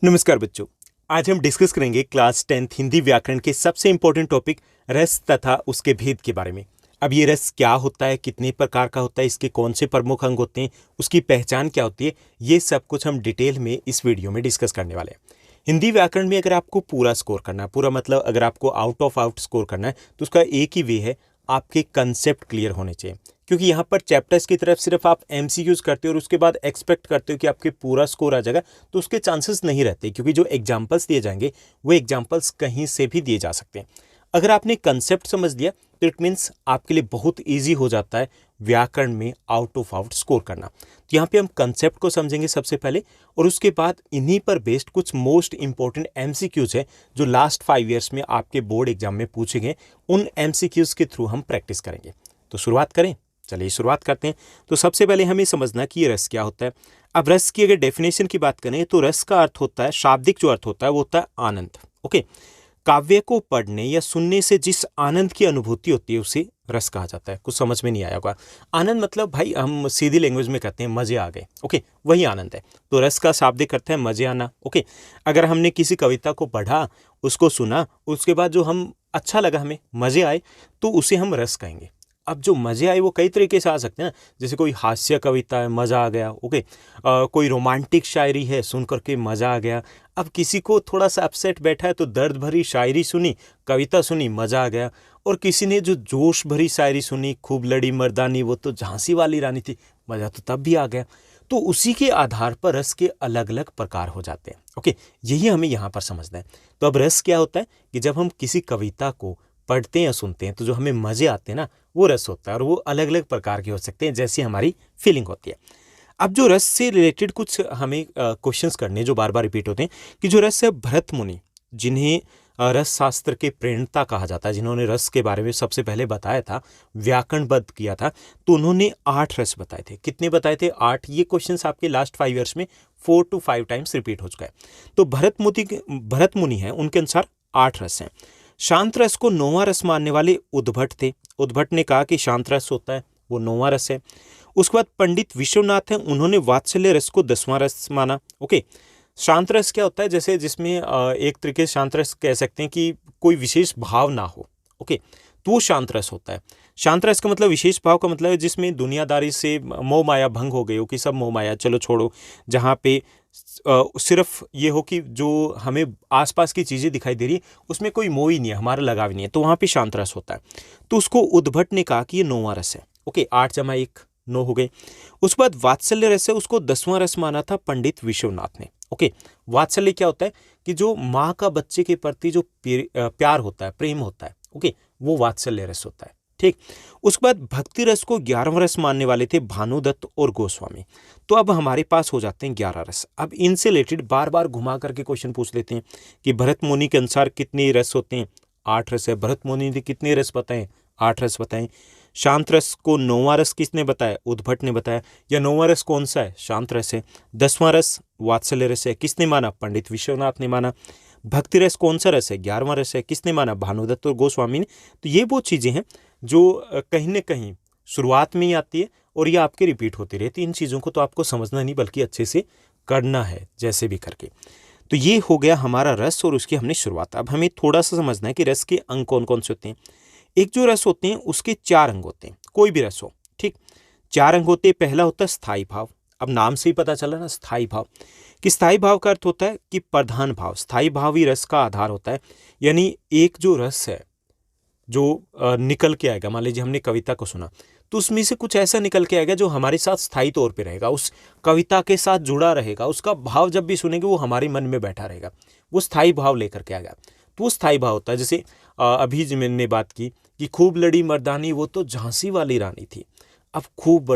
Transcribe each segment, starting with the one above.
नमस्कार बच्चों। आज हम डिस्कस करेंगे क्लास 10th हिंदी व्याकरण के सबसे इंपॉर्टेंट टॉपिक रस तथा उसके भेद के बारे में। अब ये रस क्या होता है, कितने प्रकार का होता है, इसके कौन से प्रमुख अंग होते हैं, उसकी पहचान क्या होती है, ये सब कुछ हम डिटेल में इस वीडियो में डिस्कस करने वाले हैं। हिंदी व्याकरण में अगर आपको पूरा स्कोर करना है, पूरा मतलब अगर आपको आउट ऑफ आउट स्कोर करना है, तो उसका एक ही वे है, आपके कंसेप्ट क्लियर होने चाहिए। क्योंकि यहाँ पर चैप्टर्स की तरफ सिर्फ आप एमसीक्यूज करते हो और उसके बाद एक्सपेक्ट करते हो कि आपके पूरा स्कोर आ जाएगा, तो उसके चांसेस नहीं रहते। क्योंकि जो एग्जाम्पल्स दिए जाएंगे वो एग्जाम्पल्स कहीं से भी दिए जा सकते हैं। अगर आपने कंसेप्ट समझ लिया तो इट मीन्स आपके लिए बहुत ईजी हो जाता है व्याकरण में आउट ऑफ आउट स्कोर करना। तो यहाँ पे हम कंसेप्ट को समझेंगे सबसे पहले, और उसके बाद इन्हीं पर बेस्ड कुछ मोस्ट इंपॉर्टेंट एमसीक्यूज है जो लास्ट 5 ईयर्स में आपके बोर्ड एग्जाम में पूछे गए। उन एमसीक्यूज के थ्रू हम प्रैक्टिस करेंगे। तो शुरुआत करें। चलिए शुरुआत करते हैं। तो सबसे पहले हमें समझना कि ये रस क्या होता है। अब रस की अगर डेफिनेशन की बात करें तो रस का अर्थ होता है, शाब्दिक जो अर्थ होता है वो होता है आनंद। ओके, काव्य को पढ़ने या सुनने से जिस आनंद की अनुभूति होती है उसे रस कहा जाता है। कुछ समझ में नहीं आया होगा। आनंद मतलब भाई हम सीधी लैंग्वेज में कहते हैं मजे आ गए। ओके, वही आनंद है। तो रस का शाब्दिक अर्थ है मजे आना। ओके, अगर हमने किसी कविता को पढ़ा, उसको सुना, उसके बाद जो हम अच्छा लगा, हमें मजे आए, तो उसे हम रस कहेंगे। अब जो मजे आए वो कई तरीके से आ सकते हैं ना, जैसे कोई हास्य कविता है, मज़ा आ गया। ओके, कोई रोमांटिक शायरी है, सुन करके मज़ा आ गया। अब किसी को थोड़ा सा अपसेट बैठा है तो दर्द भरी शायरी सुनी, कविता सुनी, मज़ा आ गया। और किसी ने जो जोश भरी शायरी सुनी, खूब लड़ी मर्दानी वो तो झांसी वाली रानी थी, मज़ा तो तब भी आ गया। तो उसी के आधार पर रस के अलग अलग प्रकार हो जाते हैं। ओके, यही हमें यहाँ पर समझना है। तो अब रस क्या होता है कि जब हम किसी कविता को पढ़ते हैं या सुनते हैं तो जो हमें मज़े आते हैं ना, वो रस होता है। और वो अलग अलग प्रकार के हो सकते हैं, जैसी हमारी फीलिंग होती है। अब जो रस से रिलेटेड कुछ हमें क्वेश्चंस करने जो बार बार रिपीट होते हैं कि जो रस है, भरत मुनि जिन्हें रस शास्त्र के प्रणेता कहा जाता है, जिन्होंने रस के बारे में सबसे पहले बताया था, व्याकरणबद्ध किया था, तो उन्होंने 8 रस बताए थे। कितने बताए थे? 8। ये क्वेश्चंस आपके लास्ट 5 ईयर्स में 4 to 5 टाइम्स रिपीट हो चुका है। तो भरत मुनि है, उनके अनुसार 8 रस हैं। शांत रस को 9वां रस मानने वाले उद्भट थे। उद्भट ने कहा कि शांत रस होता है वो 9वां रस है। उसके बाद पंडित विश्वनाथ हैं, उन्होंने वात्सल्य रस को 10वां रस माना। ओके, शांत रस क्या होता है? जैसे जिसमें एक तरीके से शांत रस कह सकते हैं कि कोई विशेष भाव ना हो। ओके, तो वो शांत रस होता है। शांत रस का मतलब, विशेष भाव का मतलब है जिसमें दुनियादारी से मोह माया भंग हो गई हो, कि सब मोह माया चलो छोड़ो, जहाँ पे सिर्फ ये हो कि जो हमें आसपास की चीज़ें दिखाई दे रही है उसमें कोई मोह ही नहीं है, हमारा लगाव नहीं है, तो वहाँ पे शांत रस होता है। तो उसको उद्भट ने कहा कि ये 9वां रस है। ओके, 8 जमा 1 9 हो गए। उसके बाद वात्सल्य रस है, उसको 10वां रस माना था पंडित विश्वनाथ ने। ओके, वात्सल्य क्या होता है कि जो माँ का बच्चे के प्रति जो प्यार होता है, प्रेम होता है, ओके, वो वात्सल्य रस होता है। ठीक। उसके बाद भक्ति रस को 11वां रस मानने वाले थे भानुदत्त और गोस्वामी। तो अब हमारे पास हो जाते हैं 11 रस। अब इनसे रिलेटेड बार बार घुमा करके क्वेश्चन पूछ लेते हैं कि भरत मुनि के अनुसार कितने रस होते हैं? 8 रस है। भरत मुनि ने कितने रस बताएं? 8 रस बताएं। शांत रस को 9वां रस किसने बताया? उद्भट ने बताया। या 9वां रस कौन सा है? शांत रस है। 10वां रस वात्सल्य रस है, किसने माना? पंडित विश्वनाथ ने माना। भक्ति रस कौन सा रस है? 11वां रस है, किसने माना? भानुदत्त और गोस्वामी ने। तो ये वो चीज़ें हैं जो कहीं ना कहीं शुरुआत में ही आती है और ये आपके रिपीट होती रहती है। इन चीज़ों को तो आपको समझना नहीं बल्कि अच्छे से करना है, जैसे भी करके। तो ये हो गया हमारा रस और उसकी हमने शुरुआत। अब हमें थोड़ा सा समझना है कि रस के अंग कौन कौन से होते हैं। एक जो रस होते हैं उसके 4 अंग होते हैं, कोई भी रस हो। ठीक, 4 अंग होते हैं। पहला होता है स्थायी भाव। अब नाम से ही पता चला ना, स्थायी भाव। कि स्थायी भाव का अर्थ होता है कि प्रधान भाव। स्थायी भाव ही रस का आधार होता है। यानी एक जो रस है जो निकल के आएगा, मान लीजिए हमने कविता को सुना तो उसमें से कुछ ऐसा निकल के आएगा जो हमारे साथ स्थायी तौर पे रहेगा, उस कविता के साथ जुड़ा रहेगा, उसका भाव जब भी सुनेंगे वो हमारे मन में बैठा रहेगा, वो स्थायी भाव लेकर के आएगा। तो वो स्थायी भाव होता है। जैसे अभी जो मैंने बात की कि खूब लड़ी मर्दानी वो तो झांसी वाली रानी थी। अब खूब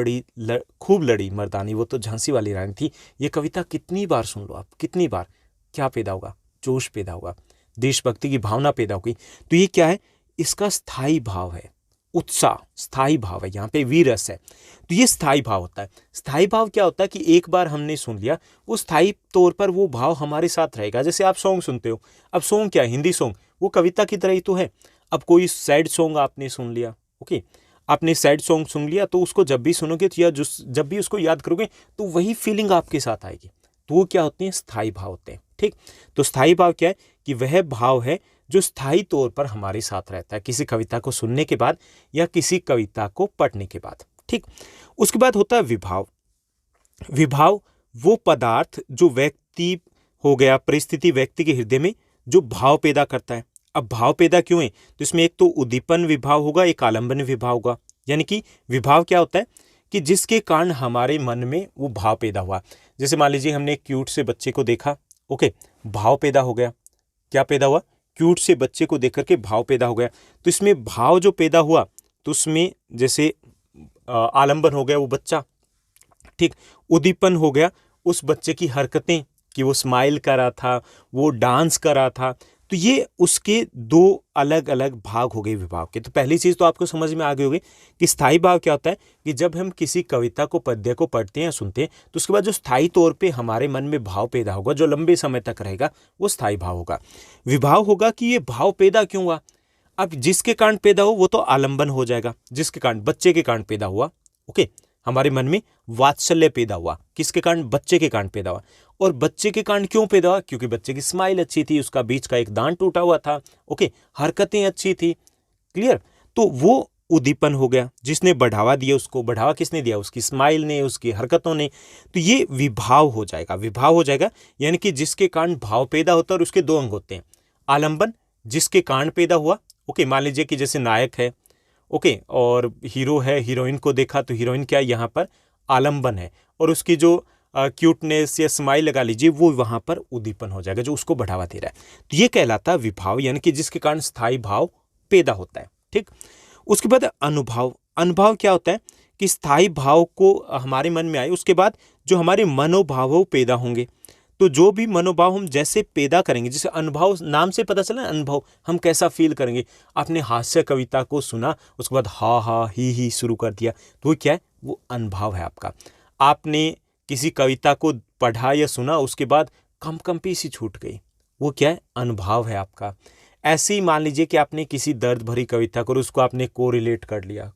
लड़ी मर्दानी वो तो झांसी वाली रानी थी, ये कविता कितनी बार सुन लो आप, कितनी बार, क्या पैदा होगा? जोश पैदा होगा, देशभक्ति की भावना पैदा होगी। तो ये क्या है? इसका स्थायी भाव है, उत्साह, स्थायी भाव है। यहाँ पे वीरस है, तो ये स्थायी भाव होता है। स्थायी भाव क्या होता है कि एक बार हमने सुन लिया, वो स्थायी तौर पर वो भाव हमारे साथ रहेगा। जैसे आप सॉन्ग सुनते हो, अब सॉन्ग क्या है? हिंदी सॉन्ग, वो कविता की तरह ही तो है। अब कोई सैड सॉन्ग आपने सुन लिया, ओके, आपने सैड सॉन्ग सुन लिया तो उसको जब भी सुनोगे तो या जब भी उसको याद करोगे तो वही फीलिंग आपके साथ आएगी। तो वो क्या होते हैं, स्थायी भाव होते हैं। ठीक, तो स्थायी भाव क्या है कि वह भाव है जो स्थायी तौर पर हमारे साथ रहता है किसी कविता को सुनने के बाद या किसी कविता को पढ़ने के बाद। ठीक, उसके बाद होता है विभाव। विभाव वो पदार्थ जो व्यक्ति हो गया, परिस्थिति व्यक्ति के हृदय में जो भाव पैदा करता है। अब भाव पैदा क्यों है, तो इसमें एक तो उद्दीपन विभाव होगा, एक आलंबन विभाव होगा। यानी कि विभाव क्या होता है कि जिसके कारण हमारे मन में वो भाव पैदा हुआ। जैसे मान लीजिए हमने एक क्यूट से बच्चे को देखा, ओके, भाव पैदा हो गया। क्या पैदा हुआ, क्यूट से बच्चे को देख करके भाव पैदा हो गया। तो इसमें भाव जो पैदा हुआ तो उसमें जैसे आलंबन हो गया वो बच्चा, ठीक, उद्दीपन हो गया उस बच्चे की हरकतें कि वो स्माइल कर रहा था, वो डांस कर रहा था। तो ये उसके दो अलग अलग भाग हो गए विभाव के। तो पहली चीज़ तो आपको समझ में आ गई होगी कि स्थायी भाव क्या होता है कि जब हम किसी कविता को, पद्य को पढ़ते हैं या सुनते हैं तो उसके बाद जो स्थायी तौर पे हमारे मन में भाव पैदा होगा, जो लंबे समय तक रहेगा, वो स्थायी भाव होगा। विभाव होगा कि ये भाव पैदा क्यों हुआ। अब जिसके कारण पैदा हो वो तो आलंबन हो जाएगा, जिसके कारण, बच्चे के कारण पैदा हुआ। ओके, हमारे मन में वात्सल्य पैदा हुआ, किसके कारण, बच्चे के कारण पैदा हुआ। और बच्चे के कारण क्यों पैदा हुआ, क्योंकि बच्चे की स्माइल अच्छी थी, उसका बीच का एक दांत टूटा हुआ था, ओके, हरकतें अच्छी थी, क्लियर। तो वो उद्दीपन हो गया, जिसने बढ़ावा दिया, उसको बढ़ावा किसने दिया, उसकी स्माइल ने, उसकी हरकतों ने। तो ये विभाव हो जाएगा, विभाव हो जाएगा, यानी कि जिसके कारण भाव पैदा होता है। और उसके दो अंग होते हैं, आलंबन जिसके कारण पैदा हुआ, ओके, मान लीजिए कि जैसे नायक है, ओके, और हीरो है, हीरोइन को देखा तो हीरोइन क्या यहाँ पर आलंबन है, और उसकी जो क्यूटनेस या स्माइल लगा लीजिए वो वहाँ पर उद्दीपन हो जाएगा, जो उसको बढ़ावा दे रहा है। तो ये कहलाता है विभाव, यानी कि जिसके कारण स्थायी भाव पैदा होता है। ठीक, उसके बाद अनुभाव। अनुभाव क्या होता है कि स्थायी भाव को हमारे मन में आए, उसके बाद जो हमारे मनोभाव वो पैदा होंगे। तो जो भी मनोभाव हम जैसे पैदा करेंगे, जैसे अनुभव, नाम से पता चला अनुभव, हम कैसा फील करेंगे। आपने हास्य कविता को सुना, उसके बाद हा हा ही शुरू कर दिया, तो वो क्या है, वो अनुभव है आपका। आपने किसी कविता को पढ़ा या सुना, उसके बाद कंपी सी छूट गई, वो क्या है, अनुभव है आपका। ऐसे ही मान लीजिए कि आपने किसी दर्द भरी कविता को, उसको आपने कोरिलेट कर लिया,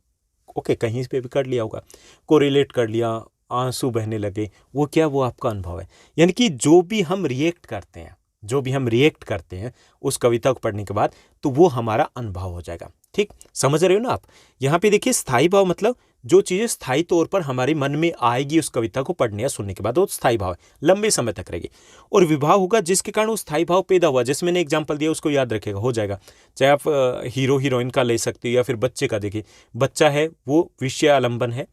ओके, कहीं पे भी कर लिया होगा, कोरिलेट कर लिया, आंसू बहने लगे, वो क्या, वो आपका अनुभव है। यानी कि जो भी हम रिएक्ट करते हैं, जो भी हम रिएक्ट करते हैं उस कविता को पढ़ने के बाद, तो वो हमारा अनुभव हो जाएगा। ठीक, समझ रहे हो ना आप। यहाँ पे देखिए स्थायी भाव मतलब जो चीज़ें स्थायी तौर पर हमारे मन में आएगी उस कविता को पढ़ने या सुनने के बाद, वो स्थायी भाव है, लंबे समय तक रहेगी। और विभाव होगा जिसके कारण वो स्थायी भाव पैदा हुआ। जैसे मैंने एग्जाम्पल दिया, उसको याद रखेगा, हो जाएगा। चाहे आप हीरो हीरोइन का ले सकते हो या फिर बच्चे का। देखिए बच्चा है वो विषय आलंबन है,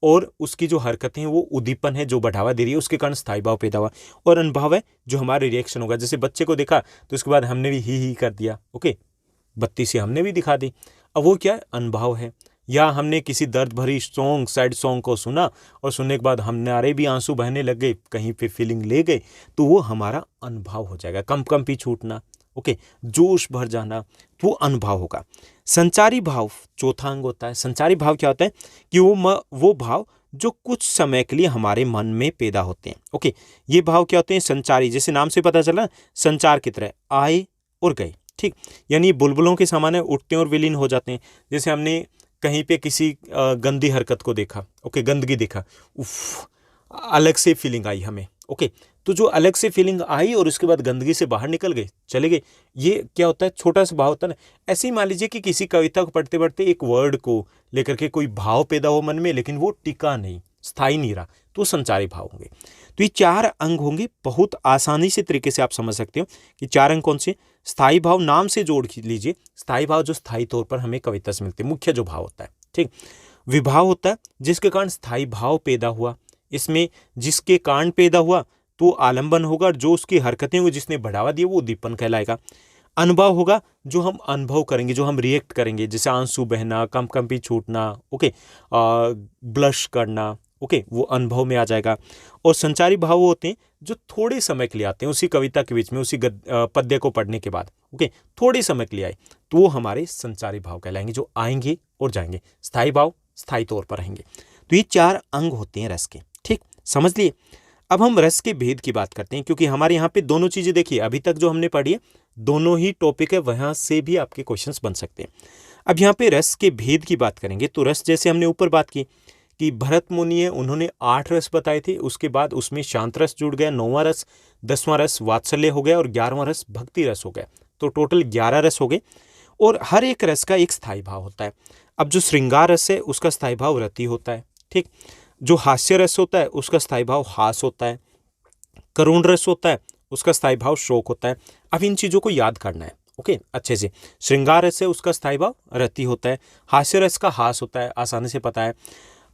और उसकी जो हरकतें हैं वो उद्दीपन है, जो बढ़ावा दे रही है, उसके कारण स्थायी भाव पैदा हुआ। और अनुभव है जो हमारे रिएक्शन होगा। जैसे बच्चे को देखा तो उसके बाद हमने भी ही कर दिया, ओके, बत्ती से हमने भी दिखा दी, अब वो क्या है, अनुभव है। या हमने किसी दर्द भरी सॉन्ग, सैड सॉन्ग को सुना और सुनने के बाद हमारे भी आंसू बहने लग गए, कहीं पे फीलिंग ले गए, तो वो हमारा अनुभव हो जाएगा। कंपी छूटना, ओके, जोश भर जाना, तो वो अनुभव होगा। संचारी भाव चौथा अंग होता है। संचारी भाव क्या होता है कि वो भाव जो कुछ समय के लिए हमारे मन में पैदा होते हैं। ओके, ये भाव क्या होते हैं, संचारी, जैसे नाम से पता चला, संचार की तरह आए और गए। ठीक, यानी बुलबुलों के समान है, उठते हैं और विलीन हो जाते हैं। जैसे हमने कहीं पे किसी गंदी हरकत को देखा, ओके, गंदगी देखा, उफ, अलग से फीलिंग आई हमें, ओके, तो जो अलग से फीलिंग आई और उसके बाद गंदगी से बाहर निकल गए, चले गए, ये क्या होता है, छोटा सा भाव होता है ना। ऐसे ही मान लीजिए कि किसी कविता को पढ़ते पढ़ते एक वर्ड को लेकर के कोई भाव पैदा हो मन में, लेकिन वो टिका नहीं, स्थायी नहीं रहा, तो संचारी भाव होंगे। तो ये चार अंग होंगे, बहुत आसानी से तरीके से आप समझ सकते हो कि चार अंग कौन से। स्थायी भाव नाम से जोड़ लीजिए, स्थायी भाव जो स्थायी तौर पर हमें कविता से मिलते हैं, मुख्य जो भाव होता है। ठीक, विभाव होता है जिसके कारण स्थायी भाव पैदा हुआ, इसमें जिसके कारण पैदा हुआ तो आलंबन होगा, और जो उसकी हरकतें हुई जिसने बढ़ावा दिया वो उद्दीपन कहलाएगा। अनुभव होगा जो हम अनुभव करेंगे, जो हम रिएक्ट करेंगे, जैसे आंसू बहना, कंपी छूटना, ओके, ब्लश करना, ओके, वो अनुभव में आ जाएगा। और संचारी भाव वो होते हैं जो थोड़े समय के लिए आते हैं, उसी कविता के बीच में, उसी पद्य को पढ़ने के बाद, ओके, थोड़े समय के लिए आए, तो वो हमारे संचारी भाव कहलाएंगे, जो आएंगे और जाएंगे। स्थायी भाव स्थायी तौर पर रहेंगे। तो ये चार अंग होते हैं रस के। ठीक, समझ लिए। अब हम रस के भेद की बात करते हैं, क्योंकि हमारे यहाँ पे दोनों चीज़ें देखिए, अभी तक जो हमने पढ़ी है दोनों ही टॉपिक है, वहाँ से भी आपके क्वेश्चंस बन सकते हैं। अब यहाँ पे रस के भेद की बात करेंगे, तो रस जैसे हमने ऊपर बात की कि भरत मुनि है, उन्होंने 8 रस बताए थे, उसके बाद उसमें शांत रस जुड़ गया, 9वां रस, 10वां रस वात्सल्य हो गया और 11वां रस भक्ति रस हो गया। तो टोटल 11 रस हो गए और हर एक रस का एक स्थायी भाव होता है। अब जो श्रृंगार रस है उसका स्थायी भाव रति होता है, ठीक। जो हास्य रस होता है उसका स्थायी भाव हास होता है। करुण रस होता है उसका स्थायी भाव शोक होता है। अब इन चीज़ों को याद करना है, ओके, अच्छे से। श्रृंगार रस है उसका स्थायी भाव रति होता है। हास्य रस का हास होता है, आसानी से पता है।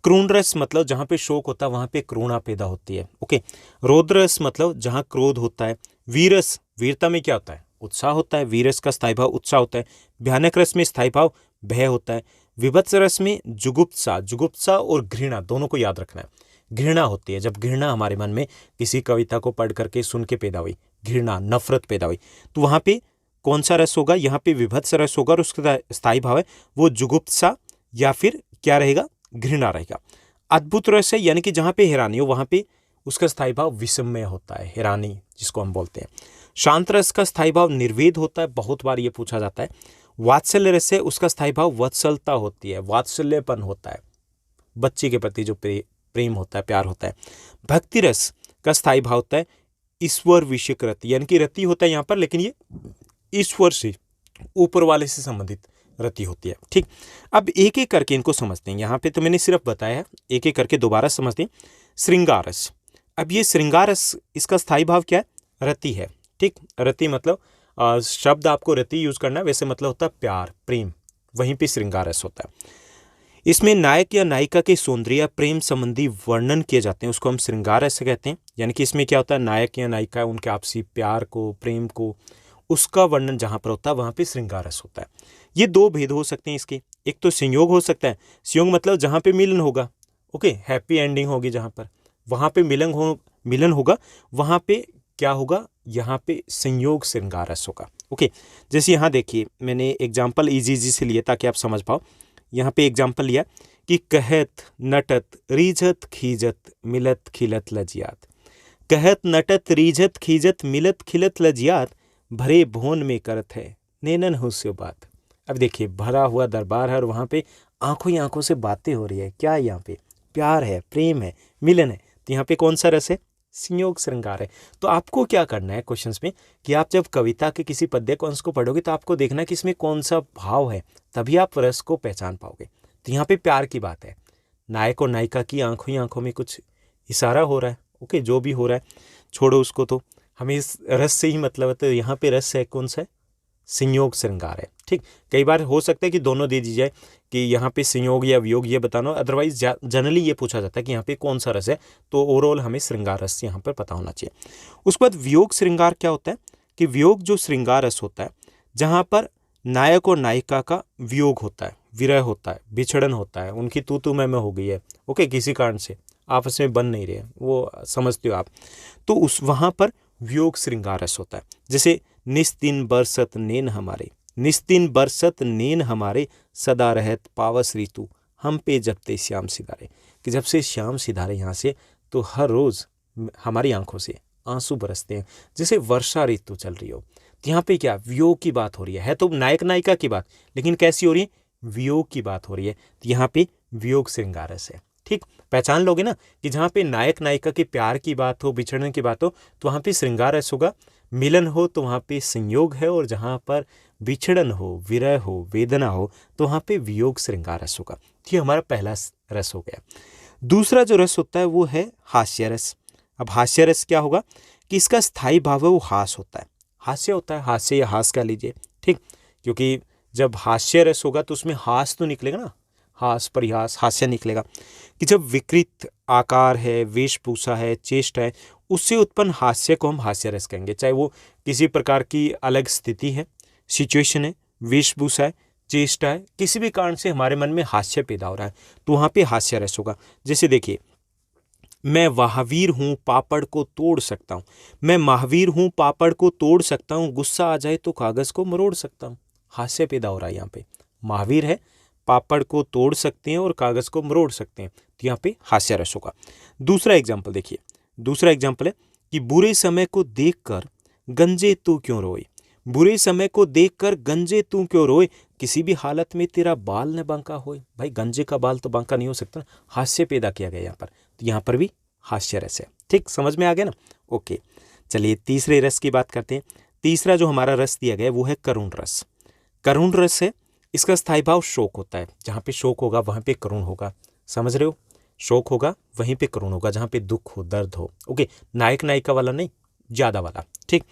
क्रूण रस मतलब जहाँ पे शोक होता है वहाँ पे करुणा पैदा होती है, ओके। रौद्र रस मतलब जहाँ क्रोध होता है। वीरस, वीरता में क्या होता है? उत्साह होता है। वीरस का स्थायी भाव उत्साह होता है। भयानक रस में स्थायी भाव भय होता है। विभत्स रस में जुगुप्सा, जुगुप्सा और घृणा दोनों को याद रखना है। घृणा होती है जब घृणा हमारे मन में किसी कविता को पढ़ करके सुन के पैदा हुई, घृणा नफरत पैदा हुई, तो वहाँ पे कौन सा रस होगा? यहाँ पे विभत्स रस होगा और उसका स्थायी भाव है वो जुगुप्सा या फिर क्या रहेगा? घृणा रहेगा। अद्भुत रस है यानी कि जहाँ पे हैरानी हो वहाँ पे उसका स्थायी भाव विस्मय होता है, हैरानी जिसको हम बोलते हैं। शांत रस का स्थायी भाव निर्वेद होता है, बहुत बार ये पूछा जाता है। वात्सल्य रस है उसका स्थायी भाव वत्सलता होती है, वात्सल्यपन होता है, बच्चे के प्रति जो प्रेम होता है, प्यार होता है। भक्ति रस का स्थायी भाव होता है ईश्वर विषयक रति, यानी कि रति होता है यहाँ पर, लेकिन ये ईश्वर से, ऊपर वाले से संबंधित रति होती है, ठीक। अब एक एक करके इनको समझते हैं। यहाँ पे तो मैंने सिर्फ बताया है, एक एक करके दोबारा समझते हैं। श्रृंगार रस, अब ये श्रृंगार रस इसका स्थायी भाव क्या है? रति है, ठीक। रति मतलब शब्द आपको रति यूज करना है, वैसे मतलब होता है प्यार, प्रेम, वहीं पे श्रृंगार रस होता है। इसमें नायक या नायिका के सौंदर्य या प्रेम संबंधी वर्णन किए जाते हैं, उसको हम श्रृंगार रस कहते हैं। यानी कि इसमें क्या होता है? नायक या नायिका उनके आपसी प्यार को, प्रेम को, उसका वर्णन जहाँ पर होता है वहाँ पे श्रृंगार रस होता है। ये दो भेद हो सकते हैं इसके, एक तो संयोग हो सकता है। संयोग मतलब जहाँ पे मिलन होगा, ओके, हैप्पी एंडिंग होगी, जहाँ पर वहाँ पे मिलन होगा वहाँ पे क्या होगा? यहाँ पे संयोग श्रृंगार रस होगा, ओके। जैसे यहाँ देखिए, मैंने एग्जाम्पल इजी से लिए ताकि आप समझ पाओ। यहाँ पे एग्जाम्पल लिया कि कहत नटत रीझत खीजत मिलत खिलत लजियात। कहत नटत रीझत खीजत मिलत खिलत लजियात, भरे भोन में करत है नैनन हुस्यो बात। अब देखिए, भरा हुआ दरबार है और वहाँ पे आंखों ही आंखों से बातें हो रही है। क्या है यहाँ पे? प्यार है, प्रेम है, मिलन है। तो यहाँ पे कौन सा रस है? संयोग श्रृंगार है। तो आपको क्या करना है क्वेश्चंस में कि आप जब कविता के किसी पद्य को अंश को पढ़ोगे तो आपको देखना है कि इसमें कौन सा भाव है, तभी आप रस को पहचान पाओगे। तो यहाँ पे प्यार की बात है, नायक और नायिका की आंखों ही आंखों में कुछ इशारा हो रहा है, ओके। जो भी हो रहा है छोड़ो उसको, तो हमें इस रस से ही मतलब है। तो यहाँ पे रस है कौन सा है? संयोग श्रृंगार है, ठीक। कई बार हो सकता है कि दोनों दे दी जाए कि यहाँ पे संयोग या वियोग ये बताना, अदरवाइज जनरली ये पूछा जाता है कि यहाँ पे कौन सा रस है। तो ओवरऑल हमें श्रृंगार रस यहाँ पर पता होना चाहिए। उसके बाद वियोग श्रृंगार क्या होता है कि वियोग जो श्रृंगार रस होता है जहाँ पर नायक और नायिका का वियोग होता है, विरह होता है, बिछड़न होता है, उनकी तू मैं हो गई है, ओके, किसी कारण से आपस में बन नहीं रहे, वो समझते हो आप। तो उस वहाँ पर वियोग श्रृंगार रस होता है। जैसे निस्तिन बरसत नेन हमारे, निस्तिन बरसत नेन हमारे, सदा रहत पावस ऋतु हम पे जबते श्याम सिधारे। कि जब से श्याम सिधारे यहाँ से, तो हर रोज़ हमारी आंखों से आंसू बरसते हैं, जैसे वर्षा ऋतु चल रही हो। तो यहाँ पे क्या वियोग की बात हो रही है तो नायक नायिका की बात, लेकिन कैसी हो रही है? वियोग की बात हो रही है। तो यहाँ पे वियोग श्रृंगार रस है, ठीक। पहचान लोगे ना कि जहाँ पे नायक नायिका के प्यार की बात हो, बिछड़ने की बात हो, तो वहाँ पे श्रृंगार रस होगा। मिलन हो तो वहाँ पे संयोग है, और जहाँ पर बिछड़न हो, विरह हो, वेदना हो, तो वहाँ पे वियोग श्रृंगार रस होगा। ये हमारा पहला रस हो गया। दूसरा जो रस होता है वो है हास्य रस। अब हास्य रस क्या होगा कि इसका स्थायी भाव है वो हास होता है, हास्य होता है, हास्य या हास कह लीजिए, ठीक। क्योंकि जब हास्य रस होगा तो उसमें हास तो निकलेगा ना, हास परिहास हास्य निकलेगा। कि जब विकृत आकार है, वेशभूषा है, चेष्टा है, उससे उत्पन्न हास्य को हम हास्य रस कहेंगे। चाहे वो किसी प्रकार की अलग स्थिति है, सिचुएशन है, वेशभूषा है, चेष्टा है, किसी भी कारण से हमारे मन में हास्य पैदा हो रहा है, तो वहाँ पे हास्य रस होगा। जैसे देखिए, मैं महावीर हूँ पापड़ को तोड़ सकता हूँ, मैं महावीर हूँ पापड़ को तोड़ सकता हूँ, गुस्सा आ जाए तो कागज़ को मरोड़ सकता हूँ। हास्य पैदा हो रहा है यहाँ पे। महावीर है, पापड़ को तोड़ सकते हैं और कागज़ को मरोड़ सकते हैं, तो यहाँ पे हास्य रस होगा। दूसरा एग्जाम्पल देखिए, दूसरा एग्जाम्पल है कि बुरे समय को देखकर गंजे तू क्यों रोए, बुरे समय को देखकर गंजे तू क्यों रोए, किसी भी हालत में तेरा बाल न बांका होए। भाई गंजे का बाल तो बांका नहीं हो सकता, हास्य पैदा किया गया यहाँ पर, तो यहाँ पर भी हास्य रस है। ठीक, समझ में आ गया ना। ओके, चलिए तीसरे रस की बात करते हैं। तीसरा जो हमारा रस दिया गया है वो है करुण रस। करुण रस है, इसका स्थायी भाव शोक होता है। जहाँ पे शोक होगा वहाँ पे करुण होगा, समझ रहे हो। शोक होगा वहीं पे करुण होगा, जहाँ पे दुख हो, दर्द हो। ओके, नायक नायिका वाला नहीं, ज्यादा वाला। ठीक,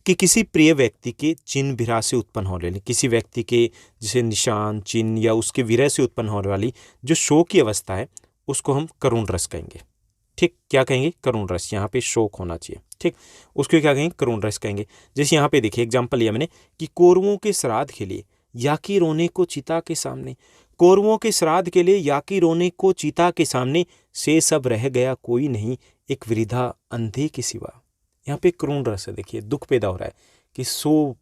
कि किसी प्रिय व्यक्ति के चिन्ह विरह से उत्पन्न होने वाली, किसी व्यक्ति के जैसे निशान चिन्ह या उसके विरह से उत्पन्न होने वाली जो शोक की अवस्था है उसको हम करुण रस कहेंगे। ठीक, क्या कहेंगे, करुण रस। यहाँ पे शोक होना चाहिए। ठीक, उसको क्या कहेंगे, करुण रस कहेंगे। जैसे यहाँ पे देखिए एग्जाम्पल लिया मैंने कि कौरवों के श्राद्ध के लिए याकी रोने को चिता के सामने, कौरवों के श्राद्ध के लिए याकी रोने को चिता के सामने, से सब रह गया कोई नहीं एक वृद्धा अंधे के सिवा। यहाँ पे करुण रस है, देखिए दुख पैदा हो रहा है कि 100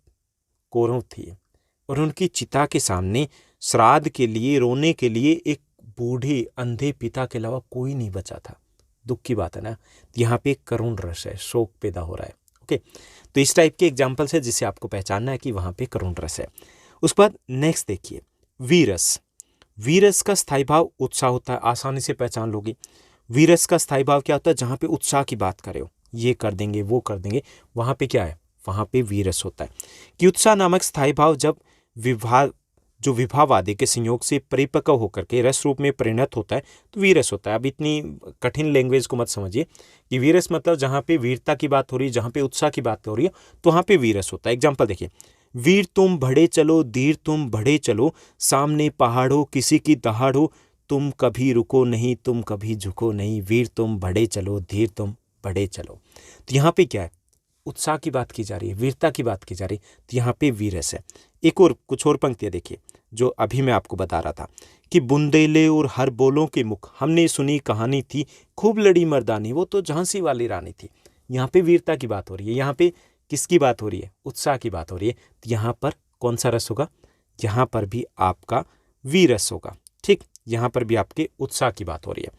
कौरव थी और उनकी चिता के सामने श्राद्ध के लिए रोने के लिए एक बूढ़े अंधे पिता के अलावा कोई नहीं बचा था। दुख की बात है ना, यहाँ पे करुण रस है, शोक पैदा हो रहा है। ओके, तो इस टाइप के एग्जाम्पल्स है जिसे आपको पहचानना है कि वहाँ पे करुण रस है। उसके बाद नेक्स्ट देखिए वीरस। वीरस का स्थायी भाव उत्साह होता है, आसानी से पहचान लोगे। वीरस का स्थायी भाव क्या होता है, जहाँ पे उत्साह की बात करे हो, ये कर देंगे वो कर देंगे, वहाँ पे क्या है, वहाँ पे वीरस होता है। कि उत्साह नामक स्थायी भाव जब विभावादि के संयोग से परिपक्व होकर के रस रूप में परिणत होता है तो वीरस होता है। अब इतनी कठिन लैंग्वेज को मत समझिए कि वीरस मतलब जहाँ पे वीरता की बात हो रही है, जहाँ पे उत्साह की बात हो रही है, तो वहाँ पे वीरस होता है। एग्जाम्पल देखिए, वीर तुम बढ़े चलो, धीर तुम बढ़े चलो, सामने पहाड़ो किसी की दहाड़ो, तुम कभी रुको नहीं, तुम कभी झुको नहीं, वीर तुम बढ़े चलो, धीर तुम बढ़े चलो। तो यहाँ पे क्या है, उत्साह की बात की जा रही है, वीरता की बात की जा रही है, तो यहाँ पे वीरस है। एक और कुछ और पंक्तियाँ देखिए जो अभी मैं आपको बता रहा था कि बुंदेले और हर बोलों के मुख, हमने सुनी कहानी थी, खूब लड़ी मर्दानी, वो तो झांसी वाली रानी थी। यहाँ पे वीरता की बात हो रही है, यहाँ पे किसकी बात हो रही है, उत्साह की बात हो रही है। तो यहाँ पर कौन सा रस होगा, यहाँ पर भी आपका वीरस होगा। ठीक, यहाँ पर भी आपके उत्साह की बात हो रही है।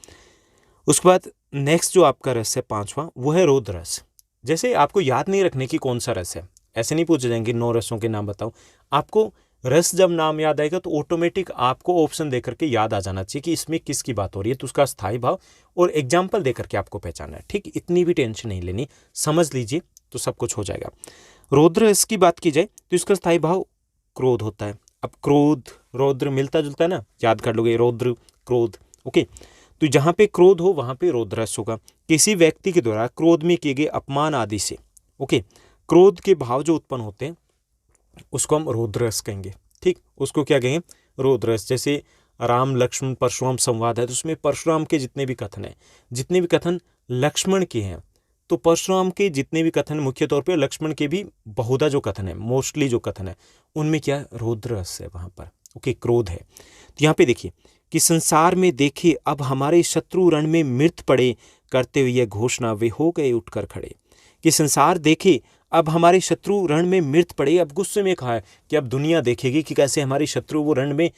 उसके बाद नेक्स्ट जो आपका रस है पांचवा, वो है रौद्र रस। जैसे आपको याद नहीं रखने की कौन सा रस है, ऐसे नहीं पूछे जाएंगे 9 रसों के नाम बताओ, आपको रस जब नाम याद आएगा तो ऑटोमेटिक आपको ऑप्शन दे करके याद आ जाना चाहिए कि इसमें किसकी बात हो रही है, तो उसका स्थायी भाव और एग्जाम्पल दे करके आपको पहचानना है। ठीक, इतनी भी टेंशन नहीं लेनी, समझ लीजिए तो सब कुछ हो जाएगा। रौद्र रस की बात की जाए तो इसका स्थायी भाव क्रोध होता है। अब क्रोध रौद्र मिलता जुलता है ना, याद कर लोगे, रौद्र क्रोध। ओके, तो जहाँ पे क्रोध हो वहाँ पे रौद्र रस होगा। किसी व्यक्ति के द्वारा क्रोध में किए गए अपमान आदि से, ओके, क्रोध के भाव जो उत्पन्न होते हैं उसको हम रौद्र रस कहेंगे। ठीक, उसको क्या कहेंगे, रौद्र रस। जैसे राम लक्ष्मण परशुराम संवाद है तो उसमें परशुराम के जितने भी कथन हैं, जितने भी कथन लक्ष्मण के हैं, तो परशुराम के जितने भी कथन मुख्य तौर पे, लक्ष्मण के भी बहुधा जो कथन है, मोस्टली जो कथन है, उनमें क्या है, रौद्र रस है वहाँ पर। ओके, क्रोध है। तो यहाँ पे देखिए कि संसार में देखे अब हमारे शत्रु रण में मृत पड़े, करते हुए यह घोषणा वे हो गए उठकर खड़े। कि संसार देखे अब हमारे शत्रु रण में मृत पड़े, अब गुस्से में कहा है कि अब दुनिया देखेगी कि कैसे हमारे शत्रु वो रण में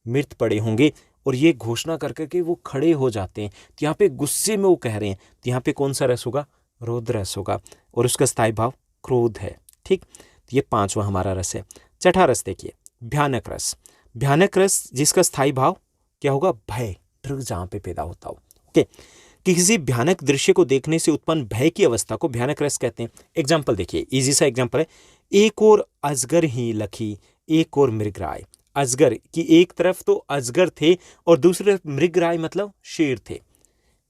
मृत पड़े होंगे, और ये घोषणा कर करके वो खड़े हो जाते हैं। तो यहाँ पे गुस्से में वो कह रहे हैं, तो यहाँ पे कौन सा रस होगा, रौद्र रस होगा, और उसका स्थायी भाव क्रोध है। ठीक, तो ये पांचवा हमारा रस है। छठा रस देखिए भयानक रस। भयानक रस जिसका स्थायी भाव क्या होगा, भय, डर जहाँ पे पैदा होता हो। ओके, किसी भयानक दृश्य को देखने से उत्पन्न भय की अवस्था को भयानक रस कहते हैं। एग्जाम्पल देखिए, इजी सा एग्जाम्पल है, एक और अजगर ही लखी, एक और मृगराय। अजगर की एक तरफ तो अजगर थे और दूसरी तरफ मृगराय मतलब शेर थे।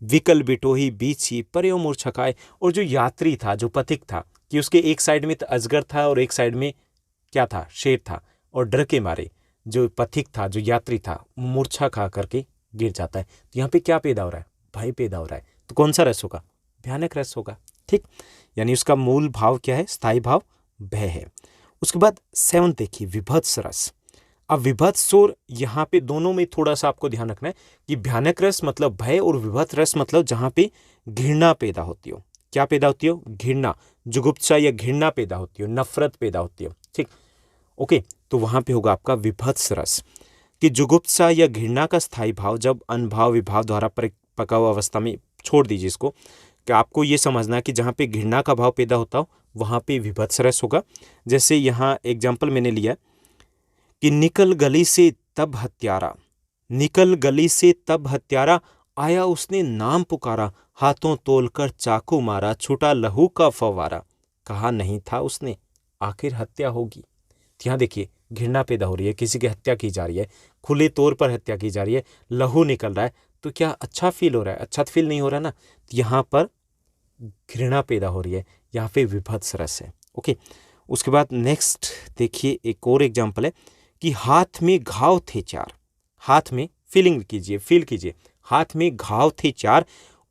विकल बिटोही बीच ही पर्यो मूर्छा खाए, और जो यात्री था, जो पथिक था, कि उसके एक साइड में तो अजगर था और एक साइड में क्या था, शेर था, और डर के मारे जो पथिक था, जो यात्री था, मूर्छा खा करके गिर जाता है। तो यहाँ पे क्या पैदा हो रहा है, भय पैदा हो रहा है। तो कौन सा रस होगा, भयानक रस होगा। ठीक, यानी उसका मूल भाव क्या है, स्थायी भाव भय है। उसके बाद 7 देखिए विभत्स रस। अब विभत्स और यहाँ पे दोनों में थोड़ा सा आपको ध्यान रखना है कि भयानक रस मतलब भय और विभत्स रस मतलब जहाँ पे घृणा पैदा होती हो। क्या पैदा होती हो, घृणा, जुगुप्सा या घृणा पैदा होती हो, नफरत पैदा होती हो। ठीक, ओके, तो वहां पे होगा आपका विभत्स रस। कि जुगुप्सा या घृणा का स्थायी भाव जब अनभाव विभाव द्वारा परिपक्व अवस्था में, छोड़ दीजिए इसको, कि आपको ये समझना है कि जहाँ पे घृणा का भाव पैदा होता हो वहाँ पे विभत्स रस होगा। जैसे यहाँ एग्जाम्पल मैंने लिया कि निकल गली से तब हत्यारा, निकल गली से तब हत्यारा, आया उसने नाम पुकारा, हाथों तोलकर चाकू मारा, छूटा लहू का फव्वारा, कहा नहीं था उसने आखिर हत्या होगी। तो यहाँ देखिए घृणा पैदा हो रही है, किसी की हत्या की जा रही है, खुले तौर पर हत्या की जा रही है, लहू निकल रहा है, तो क्या अच्छा फील हो रहा है? अच्छा तो फील नहीं हो रहा ना। तो यहाँ पर घृणा पैदा हो रही है, यहाँ पे विभत्स रस है। ओके, उसके बाद नेक्स्ट देखिए एक और एग्जाम्पल है कि हाथ में घाव थे चार, हाथ में फीलिंग कीजिए, फील कीजिए, हाथ में घाव थे चार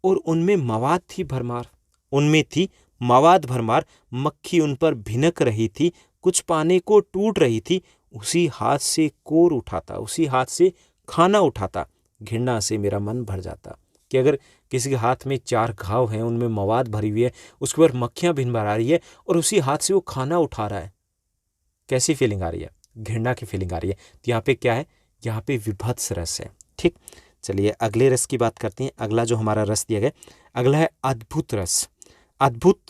और उनमें मवाद थी भरमार, उनमें थी मवाद भरमार, मक्खी उन पर भिनक रही थी, कुछ पाने को टूट रही थी, उसी हाथ से कोर उठाता, उसी हाथ से खाना उठाता, घृणा से मेरा मन भर जाता। कि अगर किसी के हाथ में चार घाव हैं, उनमें मवाद भरी हुई है, उसके ऊपर मक्खियां भिन भर आ रही है और उसी हाथ से वो खाना उठा रहा है, कैसी फीलिंग आ रही है? घृणा की फीलिंग आ रही है। तो यहाँ पे क्या है? यहाँ पे विभत्स रस है। ठीक, चलिए अगले रस की बात करते हैं। अगला जो हमारा रस दिया गया, अगला है अद्भुत रस। अद्भुत,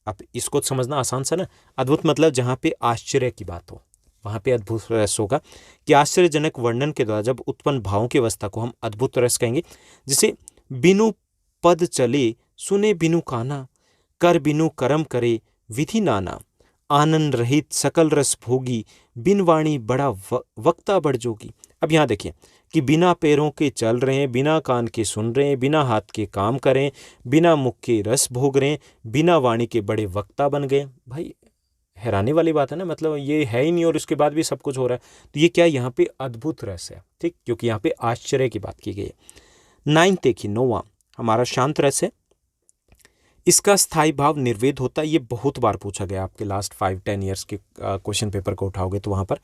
अब इसको समझना आसान सा ना, अद्भुत मतलब जहाँ पे आश्चर्य की बात हो, वहाँ पे अद्भुत रस होगा। कि आश्चर्यजनक वर्णन के द्वारा जब उत्पन्न भावों की अवस्था को हम अद्भुत रस कहेंगे। जैसे बिनु पद चले, सुने बिनु काना, कर बिनु कर्म करे, विधि नाना, आनंद रहित सकल रस भोगी, बिन वाणी बड़ा वक्ता बढ़ जोगी। अब यहाँ देखिए कि बिना पैरों के चल रहे हैं, बिना कान के सुन रहे हैं, बिना हाथ के काम करें, बिना मुख के रस भोग रहे हैं, बिना वाणी के बड़े वक्ता बन गए। भाई हैरानी वाली बात है ना, मतलब ये है ही नहीं और उसके बाद भी सब कुछ हो रहा है। तो ये क्या है? यहाँ पे अद्भुत रस है। ठीक, क्योंकि यहाँ पे आश्चर्य की बात की गई है। 9 देखिए, 9वां हमारा शांत रस है। इसका स्थायी भाव निर्वेद होता है। ये बहुत बार पूछा गया, आपके लास्ट 5-10 ईयर्स के क्वेश्चन पेपर को उठाओगे तो वहाँ पर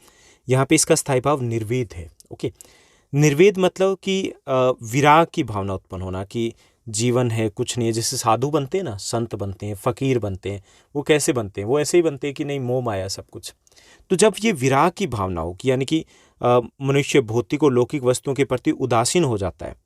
यहाँ पे इसका स्थायी भाव निर्वेद है। ओके, निर्वेद मतलब कि विराग की भावना उत्पन्न होना, कि जीवन है कुछ नहीं है। जैसे साधु बनते हैं ना, संत बनते हैं, फकीर बनते हैं, वो कैसे बनते हैं? वो ऐसे ही बनते हैं कि नहीं, मोह माया सब कुछ। तो जब ये विराग की भावना हो कि यानी कि मनुष्य भौतिक और लौकिक वस्तुओं के प्रति उदासीन हो जाता है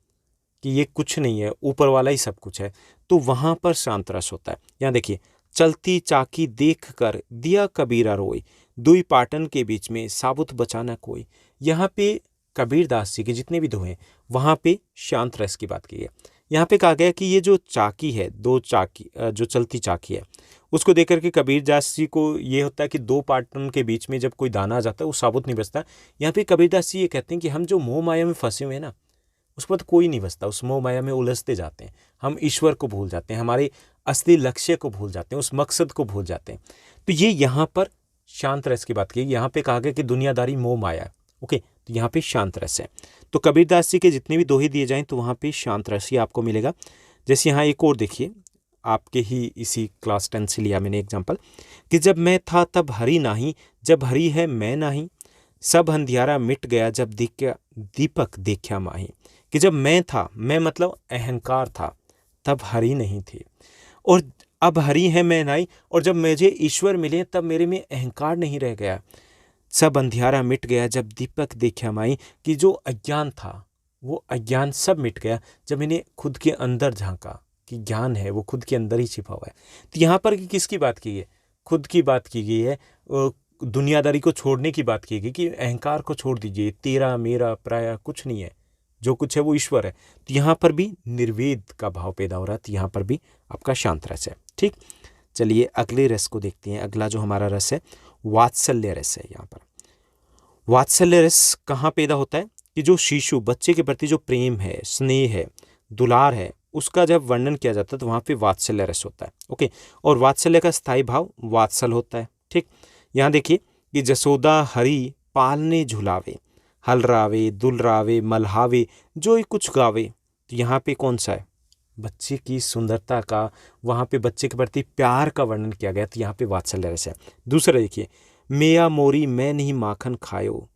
कि ये कुछ नहीं है, ऊपर वाला ही सब कुछ है, तो वहाँ पर शांत रस होता है। यहाँ देखिए, चलती चाकी देख कर दिया कबीरा रोई, दुई पाटन के बीच में साबुत बचाना कोई। यहाँ पे कबीर दास जी के जितने भी दोहे हैं, वहाँ पे शांत रस की बात की है। यहाँ पे कहा गया कि ये जो चाकी है, दो चाकी, जो चलती चाकी है, उसको देख करके कबीर दास जी को ये होता है कि दो पाटन के बीच में जब कोई दाना आ जाता है वो साबुत नहीं बचता। यहाँ पे कबीर दास जी ये कहते हैं कि हम जो मोह माया में फंसे हुए हैं ना, उस पर तो कोई नहीं बचता, उस मोह माया में उलझते जाते हैं, हम ईश्वर को भूल जाते हैं, हमारे असली लक्ष्य को भूल जाते हैं, उस मकसद को भूल जाते हैं। तो ये यहाँ पर शांत रस की बात की। यहाँ पे कहा गया कि दुनियादारी मोह माया है। ओके, तो यहाँ पे शांत रस है। तो कबीरदास जी के जितने भी दोहे दिए जाएं तो वहाँ पे शांत रस ही आपको मिलेगा। जैसे यहाँ एक और देखिए, आपके ही इसी क्लास 10 से लिया मैंने एग्जाम्पल, कि जब मैं था तब हरि नाही, जब हरि है मैं नाही, सब अंधियारा मिट गया जब दीपक देखा माही। कि जब मैं था, मैं मतलब अहंकार था, तब हरि नहीं थे, और अब हरि है मैं नहीं, और जब मुझे ईश्वर मिले तब मेरे में अहंकार नहीं रह गया। सब अंधियारा मिट गया जब दीपक देखा माई, कि जो अज्ञान था वो अज्ञान सब मिट गया जब मैंने खुद के अंदर झांका कि ज्ञान है वो खुद के अंदर ही छिपा हुआ है। तो यहाँ पर किसकी बात की है? खुद की बात की गई है, दुनियादारी को छोड़ने की बात की गई कि अहंकार को छोड़ दीजिए, तेरा मेरा पराया कुछ नहीं है, जो कुछ है वो ईश्वर है। तो यहाँ पर भी निर्वेद का भाव पैदा हो रहा है, तो यहाँ पर भी आपका शांत रस है। ठीक, चलिए अगले रस को देखते हैं। अगला जो हमारा रस है वात्सल्य रस है। यहाँ पर वात्सल्य रस कहाँ पैदा होता है? कि जो शिशु, बच्चे के प्रति जो प्रेम है, स्नेह है, दुलार है, उसका जब वर्णन किया जाता है तो वहाँ पे वात्सल्य रस होता है। ओके, और वात्सल्य का स्थायी भाव वात्सल होता है। ठीक, यहाँ देखिए कि जसोदा हरि पालने झुलावे, हलरावे दुलरावे मल्हावे, जो ही कुछ गावे। तो यहाँ पे कौन सा है? बच्चे की सुंदरता का, वहाँ पे बच्चे के प्रति प्यार का वर्णन किया गया, तो यहाँ पे वात्सल्य रस है। दूसरा देखिए, मेया मोरी मैं नहीं माखन खायो,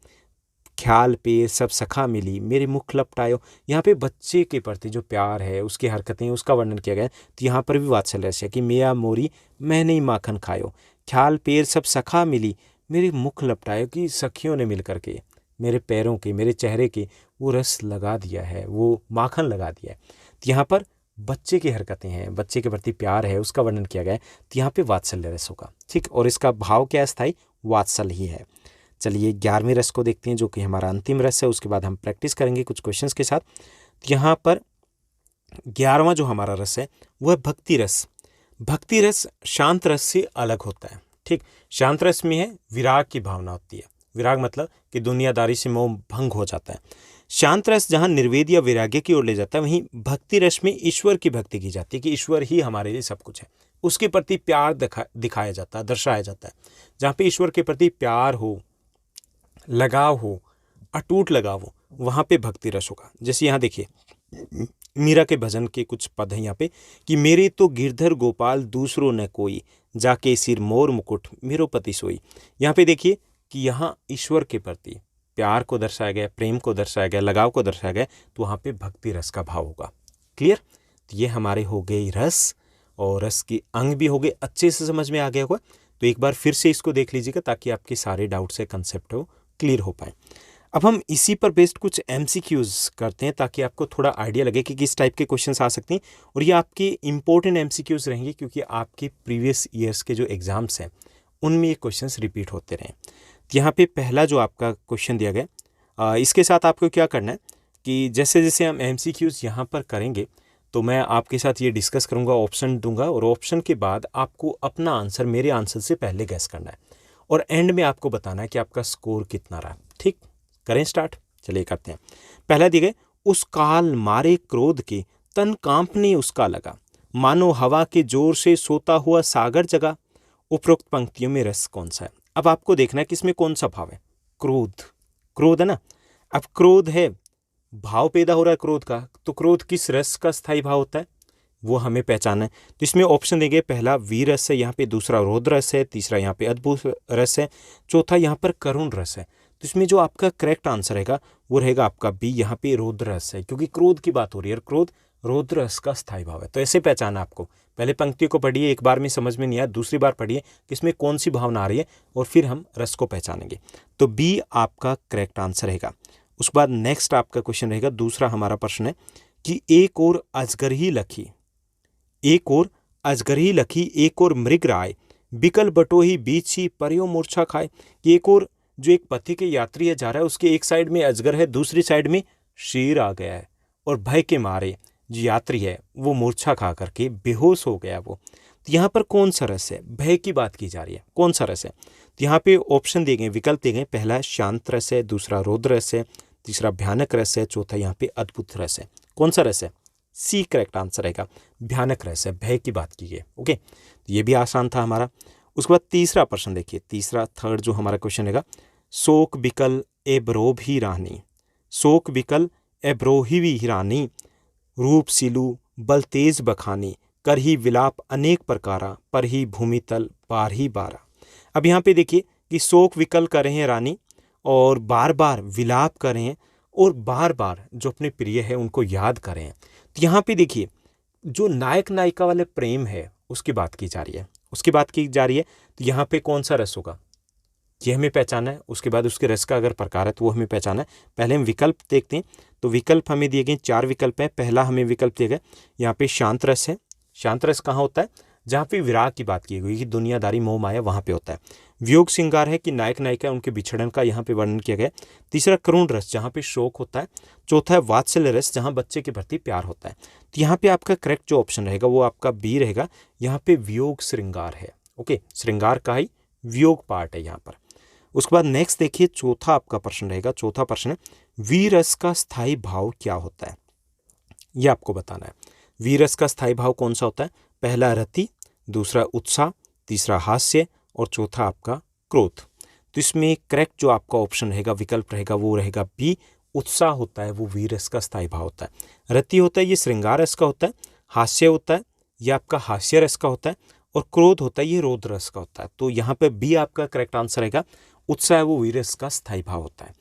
ख्याल पे सब सखा मिली मेरे मुख लपटायो। यहाँ पे बच्चे के प्रति जो प्यार है, उसकी हरकतें, उसका वर्णन किया गया है, तो यहाँ पर भी वात्सल्य रस है कि मेया मोरी मैं नहीं माखन खायो, ख्याल पेर सब सखा मिली मेरे मुख लपटायो, कि सखियों ने मिल करके मेरे पैरों के, मेरे चेहरे के वो रस लगा दिया है, वो माखन लगा दिया है। तो यहाँ पर बच्चे की हरकतें हैं, बच्चे के प्रति प्यार है, उसका वर्णन किया गया है, तो यहाँ पे वात्सल्य रस होगा। ठीक, और इसका भाव क्या है? स्थायी वात्सल्य ही है। चलिए 11वें रस को देखते हैं, जो कि हमारा अंतिम रस है। उसके बाद हम प्रैक्टिस करेंगे कुछ क्वेश्चंस के साथ। यहाँ पर 11वां जो हमारा रस है वह है भक्ति रस। भक्ति रस शांत रस से अलग होता है। ठीक, शांत रस में है विराग की भावना होती है। विराग मतलब कि दुनियादारी से मोह भंग हो जाता है। शांत रस जहाँ निर्वेद या वैराग्य की ओर ले जाता है, वहीं भक्ति रस में ईश्वर की भक्ति की जाती है कि ईश्वर ही हमारे लिए सब कुछ है। उसके प्रति प्यार दिखाया जाता है, दर्शाया जाता है। जहाँ पे ईश्वर के प्रति प्यार हो, लगाव हो, अटूट लगाव हो, वहाँ पे भक्ति रस होगा। जैसे यहाँ देखिए मीरा के भजन के कुछ पद हैं यहाँ पे कि मेरे तो गिरधर गोपाल दूसरो न कोई, जाके सिर मोर मुकुट मेरो पति सोई। यहाँ पे देखिए कि यहाँ ईश्वर के प्रति प्यार को दर्शाया गया, प्रेम को दर्शाया गया, लगाव को दर्शाया गया, तो वहाँ पे भक्ति रस का भाव होगा। क्लियर? तो ये हमारे हो गए रस, और रस के अंग भी हो गए। अच्छे से समझ में आ गया होगा। तो एक बार फिर से इसको देख लीजिएगा ताकि आपके सारे डाउट से कंसेप्ट हो क्लियर हो पाए। अब हम इसी पर बेस्ड कुछ MCQs करते हैं ताकि आपको थोड़ा आइडिया लगे कि किस टाइप के क्वेश्चंस आ सकते हैं, और ये आपके इंपॉर्टेंट MCQs रहेंगे क्योंकि आपके प्रीवियस ईयर्स के जो एग्जाम्स हैं उनमें ये क्वेश्चंस रिपीट होते रहे। तो यहाँ पे पहला जो आपका क्वेश्चन दिया गया, इसके साथ आपको क्या करना है कि जैसे जैसे हम MCQs यहाँ पर करेंगे तो मैं आपके साथ ये डिस्कस करूँगा, ऑप्शन दूंगा, और ऑप्शन के बाद आपको अपना आंसर मेरे आंसर से पहले गैस करना है, और एंड में आपको बताना है कि आपका स्कोर कितना रहा। ठीक, करें स्टार्ट? चलिए करते हैं। पहला दिया गया, उस काल मारे क्रोध के तन कांपने उसका लगा, मानो हवा के जोर से सोता हुआ सागर जगा। उपरोक्त पंक्तियों में रस कौन सा है? अब आपको देखना है कि इसमें कौन सा भाव है। क्रोध, क्रोध है ना। अब क्रोध है, भाव पैदा हो रहा है क्रोध का, तो क्रोध किस रस का स्थायी भाव होता है वो हमें पहचानना है। तो इसमें ऑप्शन देंगे, पहला वीर रस है, यहाँ पे दूसरा रौद्र रस है, तीसरा यहाँ पे अद्भुत रस है, चौथा यहाँ पर करुण रस है। तो इसमें जो आपका करेक्ट आंसर रहेगा वो रहेगा आपका बी, यहाँ पे रौद्र रस है, क्योंकि क्रोध की बात हो रही है, क्रोध रौद्र रस का स्थायी भाव है। तो ऐसे पहचाना आपको, पहले पंक्ति को पढ़िए, एक बार में समझ में नहीं आया, दूसरी बार पढ़िए कि इसमें कौन सी भावना आ रही है, और फिर हम रस को पहचानेंगे। तो बी आपका करेक्ट आंसर रहेगा। उसके बाद नेक्स्ट आपका क्वेश्चन रहेगा, दूसरा हमारा प्रश्न है कि एक और अजगर ही लखी, एक और अजगर ही लखी, एक और मृग राय, बिकल बटोही बीच ही परियो मूर्छा खाए। एक और जो एक पथी के यात्री है जा रहा है, उसके एक साइड में अजगर है, दूसरी साइड में शेर आ गया है, और भय के मारे जो यात्री है वो मूर्छा खा करके बेहोश हो गया वो। तो यहाँ पर कौन सा रस है? भय की बात की जा रही है, कौन सा रस है? तो यहाँ पे ऑप्शन दिए गए, विकल्प दिए गए, पहला शांत रस है, दूसरा रौद्र रस है, तीसरा भयानक रस है, चौथा यहाँ पे अद्भुत रस है। कौन सा रस है? सी करेक्ट आंसर रहेगा, भयानक रस है, भय की बात की गई। ओके, तो ये भी आसान था हमारा। उसके बाद तीसरा प्रश्न देखिए, तीसरा थर्ड जो हमारा क्वेश्चन रहेगा, शोक बिकल एब्रोभ ही रानी, शोक बिकल एब्रोही ही रानी, रूप सिलू बल तेज बखानी, कर ही विलाप अनेक प्रकारा, पर ही भूमि तल बार ही बारा। अब यहाँ पे देखिए कि शोक विकल कर रहे हैं रानी, और बार बार विलाप कर रहे हैं, और बार बार जो अपने प्रिय है उनको याद कर रहे हैं। तो यहाँ पे देखिए जो नायक नायिका वाले प्रेम है उसकी बात की जा रही है, उसकी बात की जा रही है। तो यहाँ पे कौन सा रस होगा ये हमें पहचाना है। उसके बाद उसके रस का अगर प्रकार है तो वो हमें पहचाना है। पहले हम विकल्प देखते हैं। तो विकल्प हमें दिए गए 4 विकल्प हैं। पहला हमें विकल्प दिया गया, यहाँ पे शांत रस है। शांत रस कहाँ होता है? जहाँ पे विराग की बात की गई कि दुनियादारी मोह माया, वहाँ पे होता है। वियोग श्रृंगार है कि नायक नायिका उनके बिछड़न का यहाँ पे वर्णन किया गया। तीसरा करुण रस, जहाँ पे शोक होता है। चौथा है वात्सल्य रस, जहाँ बच्चे के प्रति प्यार होता है। तो यहाँ पे आपका करेक्ट जो ऑप्शन रहेगा वो आपका बी रहेगा। यहाँ पे वियोग श्रृंगार है। ओके, श्रृंगार का ही वियोग पार्ट है यहाँ पर। उसके बाद नेक्स्ट देखिए, चौथा आपका प्रश्न रहेगा। चौथा प्रश्न है, वीरस का स्थायी भाव क्या होता है? यह आपको बताना है। वीरस का स्थायी भाव कौन सा होता है? पहला रति, दूसरा उत्साह, तीसरा हास्य, और चौथा आपका क्रोध। तो इसमें करेक्ट जो आपका ऑप्शन रहेगा, विकल्प रहेगा, वो रहेगा बी, उत्साह होता है वो वीरस का स्थायी भाव होता है। रति होता है ये श्रृंगार रस का होता है, हास्य होता है ये आपका हास्य रस का होता है, और क्रोध होता है ये रौद्र रस का होता है। तो यहाँ पे बी आपका करेक्ट आंसर रहेगा। उत्साह वो वीरस का स्थायी भाव होता है।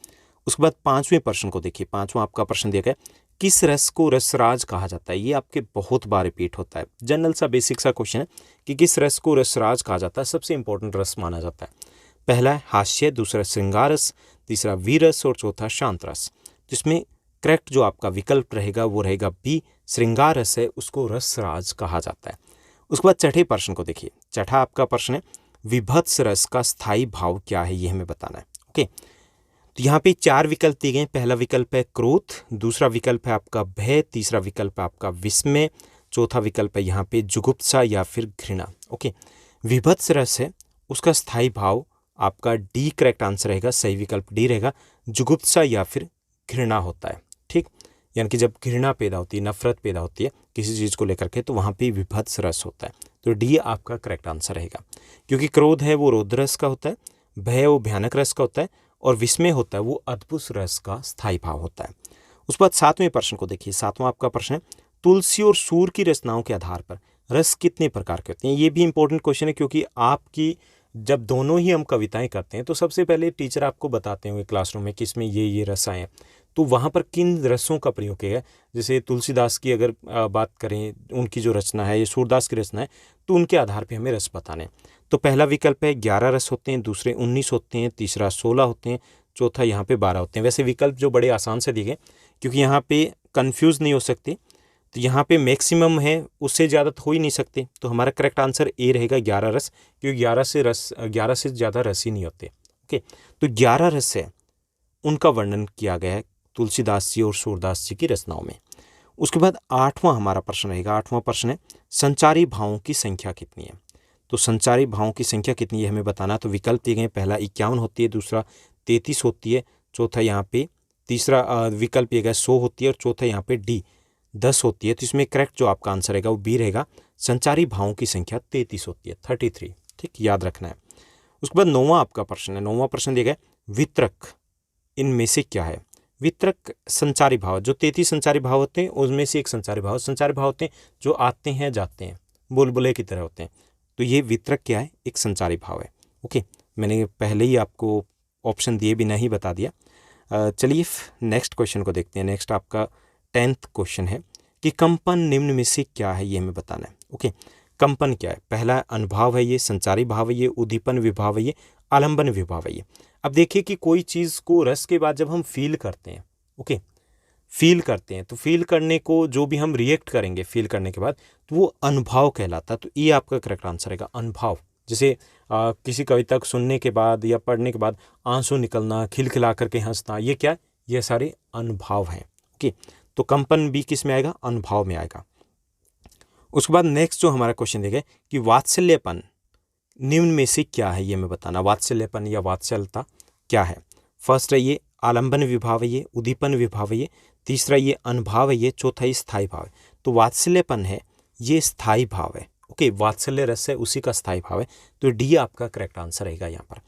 उसके बाद 5वें प्रश्न को देखिए। 5वां आपका प्रश्न दिया गया, किस रस को रसराज कहा जाता है? ये आपके बहुत बार रिपीट होता है, जनरल सा बेसिक सा क्वेश्चन है कि किस रस को रसराज कहा जाता है, सबसे इंपॉर्टेंट रस माना जाता है। पहला है हास्य, दूसरा श्रृंगार रस, तीसरा वीर रस, और चौथा शांत रस। जिसमें करेक्ट जो आपका विकल्प रहेगा वो रहेगा बी, श्रृंगार रस है उसको रसराज कहा जाता है। उसके बाद छठे प्रश्न को देखिए। छठा आपका प्रश्न है विभत्स रस का स्थायी भाव क्या है, ये हमें बताना है। ओके, तो यहाँ पे 4 विकल्प दिए गए। पहला विकल्प है क्रोध, दूसरा विकल्प है आपका भय, तीसरा विकल्प है आपका विस्मय, चौथा विकल्प है यहाँ पे जुगुप्सा या फिर घृणा। ओके, विभत्स रस है उसका स्थायी भाव आपका डी करेक्ट आंसर रहेगा, सही विकल्प डी रहेगा। जुगुप्सा या फिर घृणा होता है। ठीक, यानी कि जब घृणा पैदा होती है, नफरत पैदा होती है किसी चीज़ को लेकर के, तो वहाँ पे विभत्स रस होता है। तो डी आपका करेक्ट आंसर रहेगा, क्योंकि क्रोध है वो रौद्र रस का होता है, भय वो भयानक रस का होता है, और विस्मय होता है वो अद्भुत रस का स्थायी भाव होता है। उस बाद 7वें प्रश्न को देखिए। 7वां आपका प्रश्न है तुलसी और सूर की रचनाओं के आधार पर रस कितने प्रकार के होते हैं। ये भी इंपॉर्टेंट क्वेश्चन है, क्योंकि आपकी जब दोनों ही हम कविताएं करते हैं तो सबसे पहले टीचर आपको बताते होंगे क्लासरूम में कि इसमें ये रस आए हैं, तो वहाँ पर किन रसों का प्रयोग किया है। जैसे तुलसीदास की अगर बात करें, उनकी जो रचना है, ये सूरदास की रचना है, तो उनके आधार पे हमें रस बताने। तो पहला विकल्प है 11 रस होते हैं, दूसरे 19 होते हैं, तीसरा 16 होते हैं, चौथा यहाँ पे 12 होते हैं। वैसे विकल्प जो बड़े आसान से दिए गए, क्योंकि यहाँ पे कन्फ्यूज़ नहीं हो सकते, तो यहाँ पे मैक्सिमम है, उससे ज़्यादा तो हो ही नहीं सकते। तो हमारा करेक्ट आंसर ए रहेगा 11 रस, क्योंकि 11 से ज़्यादा रस ही नहीं होते। ओके, तो 11 रस है उनका वर्णन किया गया है तुलसीदास जी और सूरदास जी की रचनाओं में। उसके बाद 8वां हमारा प्रश्न रहेगा। 8वां प्रश्न है संचारी भावों की संख्या कितनी है। तो संचारी भावों की संख्या कितनी है हमें बताना। तो विकल्प दिए गए, पहला 51 होती है, दूसरा 33 होती है, चौथा यहाँ पे तीसरा विकल्प दिया गया 100 होती है, और चौथा यहाँ पे डी 10 होती है। तो इसमें करेक्ट जो आपका आंसर रहेगा वो बी रहेगा, संचारी भावों की संख्या 33 होती है, 33। ठीक, याद रखना है। उसके बाद 9वां आपका प्रश्न है। 9वां प्रश्न दिया गया वितरक इनमें से क्या है। वितरक संचारी भाव, जो 33 संचारी भाव होते हैं उसमें से एक संचारी भाव होते हैं जो आते हैं जाते हैं, बुलबुले की तरह होते हैं। तो ये वितरक क्या है, एक संचारी भाव है। ओके, मैंने पहले ही आपको ऑप्शन दिए बिना ही बता दिया। चलिए नेक्स्ट क्वेश्चन को देखते हैं। नेक्स्ट आपका 10th क्वेश्चन है कि कंपन निम्न में से क्या है, ये हमें बताना है। ओके, कंपन क्या है। पहला अनुभाव है, ये संचारी भाव है, ये उद्दीपन विभाव है, ये आलंबन विभाव है। ये अब देखिए कि कोई चीज़ को रस के बाद जब हम फील करते हैं, ओके, फील करते हैं, तो फील करने को जो भी हम रिएक्ट करेंगे फील करने के बाद, तो वो अनुभाव कहलाता है। तो ये आपका करेक्ट आंसर रहेगा, अनुभाव। जैसे किसी कविता को सुनने के बाद या पढ़ने के बाद आंसू निकलना, खिलखिला करके हंसना, ये क्या है, ये सारे अनुभाव हैं। ओके, तो कंपन भी किस में आएगा, अनुभाव में आएगा। उसके बाद नेक्स्ट जो हमारा क्वेश्चन देगा कि वात्सल्यपन निम्न में से क्या है, ये हमें बताना। वात्सल्यपन या वात्सल्यता क्या है। फर्स्ट है ये आलंबन विभाव है, ये उद्दीपन विभाव है, ये तीसरा ये अनुभाव है, ये चौथा ये स्थायी भाव है। तो वात्सल्यपन है ये स्थायी भाव है। ओके, वात्सल्य रस है उसी का स्थायी भाव है। तो डी आपका करेक्ट आंसर रहेगा यहाँ पर।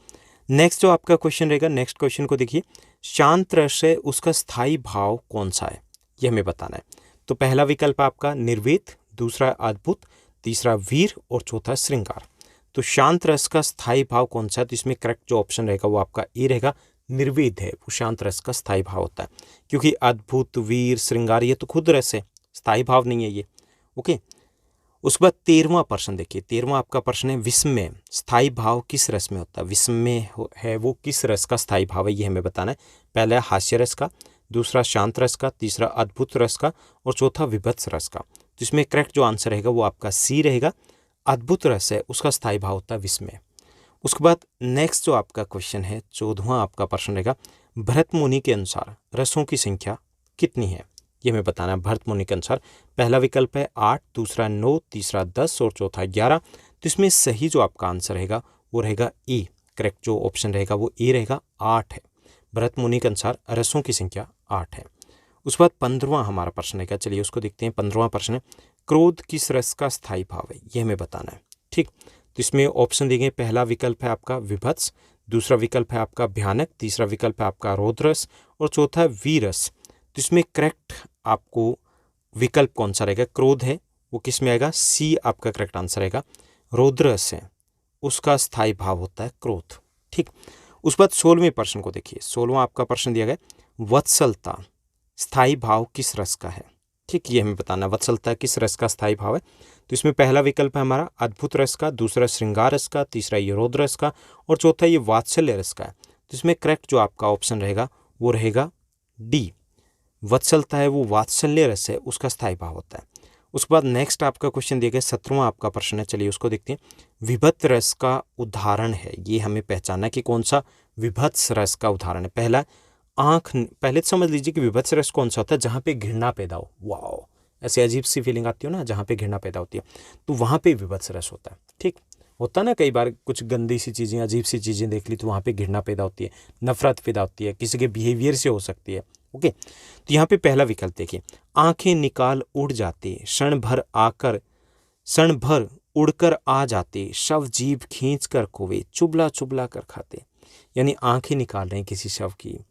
नेक्स्ट जो आपका क्वेश्चन रहेगा, नेक्स्ट क्वेश्चन को देखिए, शांत रस है उसका स्थायी भाव कौन सा है, ये हमें बताना है। तो पहला विकल्प आपका निर्वेद, दूसरा अद्भुत, तीसरा वीर और चौथा श्रृंगार। तो शांत रस का स्थायी भाव कौन सा है, तो इसमें करेक्ट जो ऑप्शन रहेगा वो आपका ए रहेगा, निर्वेद है वो शांत रस का स्थायी भाव होता है। क्योंकि अद्भुत, वीर, श्रृंगार ये तो खुद रस है, स्थायी भाव नहीं है ये। ओके, उसके बाद 13वां प्रश्न देखिए। 13वां आपका प्रश्न है विस्मय स्थायी भाव किस रस में होता है। विस्मय है वो किस रस का स्थायी भाव है, ये हमें बताना है। पहला हास्य रस का, दूसरा शांत रस का, तीसरा अद्भुत रस का और चौथा विभत्स रस का। तो इसमें करेक्ट जो आंसर रहेगा वो आपका सी रहेगा, अद्भुत रस है उसका स्थायी भाव होता है विस्मय। उसके बाद नेक्स्ट जो आपका क्वेश्चन है 14वां आपका प्रश्न रहेगा, भरत मुनि के अनुसार रसों की संख्या कितनी है, ये हमें बताना है। भरत मुनि के अनुसार पहला विकल्प है 8, दूसरा 9, तीसरा 10 और चौथा 11। तो इसमें सही जो आपका आंसर रहेगा वो रहेगा ए, करेक्ट जो ऑप्शन रहेगा वो ए रहेगा, 8 है। भरत मुनि के अनुसार रसों की संख्या 8 है। उसके बाद 15वां हमारा प्रश्न रहेगा, चलिए उसको देखते हैं। 15वां प्रश्न है क्रोध किस रस का स्थायी भाव है, ये हमें बताना है। ठीक, तो इसमें ऑप्शन दिए गए, पहला विकल्प है आपका विभत्स, दूसरा विकल्प है आपका भयानक, तीसरा विकल्प है आपका रौद्रस और चौथा वीरस। तो इसमें करेक्ट आपको विकल्प कौन सा रहेगा, क्रोध है वो किस में आएगा, सी आपका करेक्ट आंसर रहेगा। रौद्रस है उसका स्थायी भाव होता है क्रोध। ठीक, उस बाद 16वें प्रश्न को देखिए। 16वां आपका प्रश्न दिया गया, वत्सलता स्थायी भाव किस रस का है। ठीक, ये हमें बताना है वत्सलता किस रस का स्थायी भाव है। तो इसमें पहला विकल्प है हमारा अद्भुत रस का, दूसरा श्रृंगार रस का, तीसरा ये रौद्र रस का और चौथा ये वात्सल्य रस का है। तो इसमें करेक्ट जो आपका ऑप्शन रहेगा वो रहेगा डी, वत्सलता है वो वात्सल्य रस है, उसका स्थायी भाव होता है। उसके बाद नेक्स्ट आपका क्वेश्चन दिया गया 17वां आपका प्रश्न है, चलिए उसको देखते हैं। विभत्स रस का उदाहरण है, ये हमें पहचानना कि कौन सा विभत्स रस का उदाहरण है। पहला आंख, पहले तो समझ लीजिए कि विभत्स रस कौन सा होता है, जहाँ पे घृणा पैदा हो। वाओ, ऐसे अजीब सी फीलिंग आती हो ना, जहाँ पे घृणा पैदा होती है, तो वहाँ पे विभत्स रस होता है। ठीक होता है ना, कई बार कुछ गंदी सी चीज़ें, अजीब सी चीज़ें देख ली तो वहाँ पे घृणा पैदा होती है, नफरत पैदा होती है, किसी के बिहेवियर से हो सकती है। ओके, तो यहाँ पे पहला विकल्प देखिए, आंखें निकाल उड़ जाते, क्षण भर उड़कर आ जाते, शव जीभ खींच कर खोवे, चुबला चुबला कर खाते। यानी आंखें निकाल रहे हैं किसी शव की,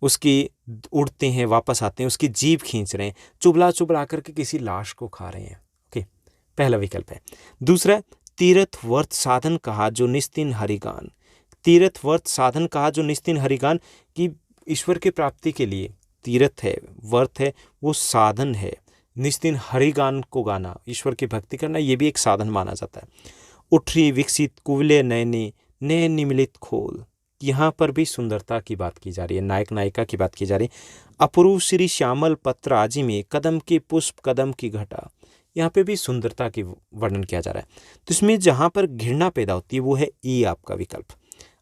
उसकी उड़ते हैं वापस आते हैं, उसकी जीभ खींच रहे हैं, चुबला चुबला करके किसी लाश को खा रहे हैं। ओके, पहला विकल्प है। दूसरा, तीर्थ वर्थ साधन कहा जो निस्तिन हरिगान, तीर्थ वर्थ साधन कहा जो निस्तिन हरिगान, कि ईश्वर की प्राप्ति के लिए तीर्थ है, वर्थ है, वो साधन है। निस्तिन हरिगान को गाना, ईश्वर की भक्ति करना, ये भी एक साधन माना जाता है। उठरी विकसित कुवले नयने, नए निमिलित खोल, यहाँ पर भी सुंदरता की बात की जा रही है, नायक नायिका की बात की जा रही है। अपूर्व श्री श्यामल पत्र आजी में, कदम के पुष्प कदम की घटा, यहाँ पे भी सुंदरता की वर्णन किया जा रहा है। तो इसमें जहाँ पर घृणा पैदा होती है वो है ई आपका विकल्प।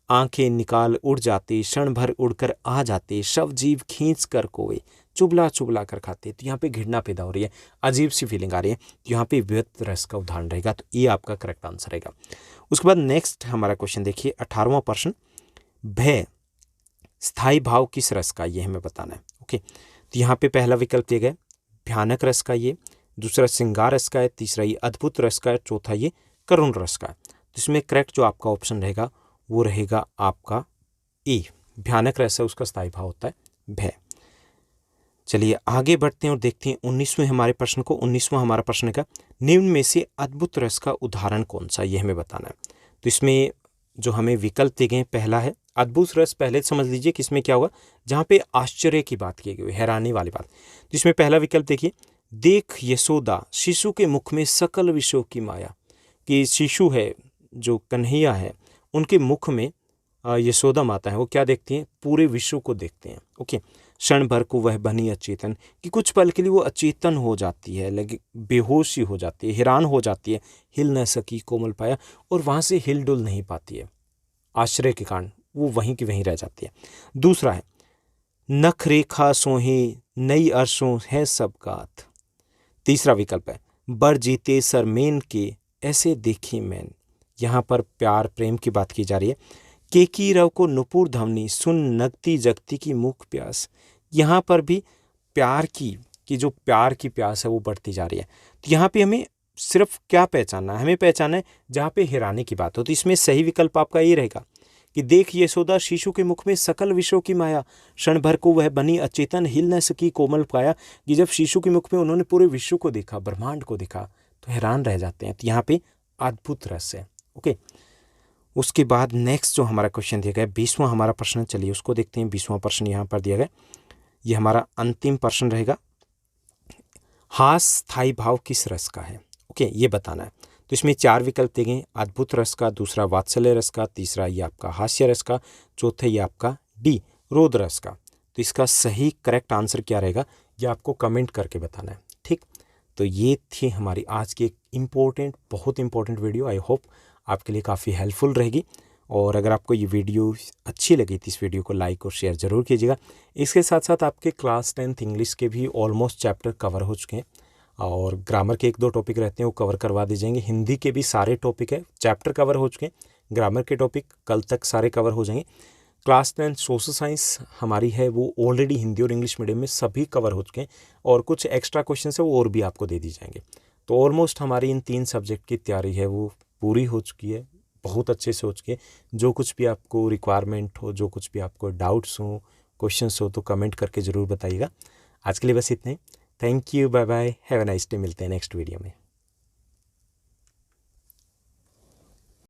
आंखें निकाल उड़ जाते, क्षण भर उड़कर आ जाते, शव जीव खींच कर कोवे, चुबला चुबला कर खाते। तो यहाँ पे घृणा पैदा हो रही है, अजीब सी फीलिंग आ रही है, तो यहाँ पे विभत्स रस का उदाहरण रहेगा, तो ये आपका करेक्ट आंसर रहेगा। उसके बाद नेक्स्ट हमारा क्वेश्चन देखिए, 18वां प्रश्न, भय स्थायी भाव किस रस का, ये हमें बताना है। ओके, तो यहाँ पे पहला विकल्प दिया गया भयानक रस का, ये दूसरा श्रृंगार रस का है, तीसरा ये अद्भुत रस का है, चौथा ये करुण रस का है। तो इसमें करेक्ट जो आपका ऑप्शन रहेगा वो रहेगा आपका ए, भयानक रस है, उसका स्थायी भाव होता है भय। चलिए आगे बढ़ते हैं और देखते हैं 19वें हमारे प्रश्न को। 19वां हमारा प्रश्न का, निम्न में से अद्भुत रस का उदाहरण कौन सा, ये हमें बताना है। तो इसमें जो हमें विकल्प दिए गए, पहला है अद्भुत रस, पहले समझ लीजिए कि इसमें क्या होगा, जहाँ पे आश्चर्य की बात की गई, हैरानी वाली बात। तो इसमें पहला विकल्प देखिए, देख यशोदा शिशु के मुख में सकल विषयों की माया, कि शिशु है जो कन्हैया है, उनके मुख में यशोदा माता है, वो क्या देखती हैं, पूरे विश्व को देखते हैं। ओके, क्षण भर को वह बनी अचेतन, कि कुछ पल के लिए वो अचेतन हो जाती है, लगे बेहोशी हो जाती है, हैरान हो जाती है, हिल न सकी कोमल पाया, और वहाँ से हिल डुल नहीं पाती है, आश्चर्य के कारण वो वहीं की वहीं रह जाती है। दूसरा है नख रेखा सोहे नई अरसों है सब गात। तीसरा विकल्प है बर जीते सरमेन के ऐसे देखी मैन, यहाँ पर प्यार प्रेम की बात की जा रही है। केकी रव को नुपुर धवनी सुन नगती जगती की मुख प्यास, यहाँ पर भी प्यार की जो प्यार की प्यास है वो बढ़ती जा रही है। तो यहाँ पे हमें सिर्फ क्या पहचानना है, हमें पहचानना है जहाँ पे हैरानी की बात हो। तो इसमें सही विकल्प आपका ये रहेगा कि देख यशोदा शिशु के मुख में सकल विषयों की माया, क्षण भर को वह बनी अचेतन हिल न सकी कोमल पाया, कि जब शिशु के मुख में उन्होंने पूरे विश्व को देखा, ब्रह्मांड को देखा, तो हैरान रह जाते हैं। तो यहाँ पे अद्भुत रस है। ओके, उसके बाद नेक्स्ट जो हमारा क्वेश्चन दिया गया 20वां हमारा प्रश्न, चलिए उसको देखते हैं। 20वां प्रश्न यहाँ पर दिया गया, ये हमारा अंतिम प्रश्न रहेगा, हास स्थायी भाव किस रस का है, ओके ये बताना है। तो इसमें 4 विकल्प दिए गए, अद्भुत रस का, दूसरा वात्सल्य रस का, तीसरा ये आपका हास्य रस का, चौथा ये आपका डी रोद रस का। तो इसका सही करेक्ट आंसर क्या रहेगा ये आपको कमेंट करके बताना है, ठीक। तो ये थी हमारी आज की एक इम्पोर्टेंट, बहुत इंपॉर्टेंट वीडियो। आई होप आपके लिए काफ़ी हेल्पफुल रहेगी, और अगर आपको ये वीडियो अच्छी लगी तो इस वीडियो को लाइक और शेयर ज़रूर कीजिएगा। इसके साथ साथ आपके क्लास 10th इंग्लिश के भी ऑलमोस्ट चैप्टर कवर हो चुके हैं, और ग्रामर के 1-2 टॉपिक रहते हैं वो कवर करवा दी जाएंगे। हिंदी के भी सारे टॉपिक है, चैप्टर कवर हो चुके हैं, ग्रामर के टॉपिक कल तक सारे कवर हो जाएंगे। क्लास 10 सोशल साइंस हमारी है वो ऑलरेडी हिंदी और इंग्लिश मीडियम में सभी कवर हो चुके हैं, और कुछ एक्स्ट्रा क्वेश्चन है वो और भी आपको दे दी जाएंगे। तो ऑलमोस्ट हमारी इन 3 सब्जेक्ट की तैयारी है वो पूरी हो चुकी है, बहुत अच्छे से हो चुकी है। जो कुछ भी आपको रिक्वायरमेंट हो, जो कुछ भी आपको डाउट्स हो, क्वेश्चंस हो, तो कमेंट करके ज़रूर बताइएगा। आज के लिए बस इतने, thank you, bye bye, have a nice day, मिलते हैं नेक्स्ट वीडियो में।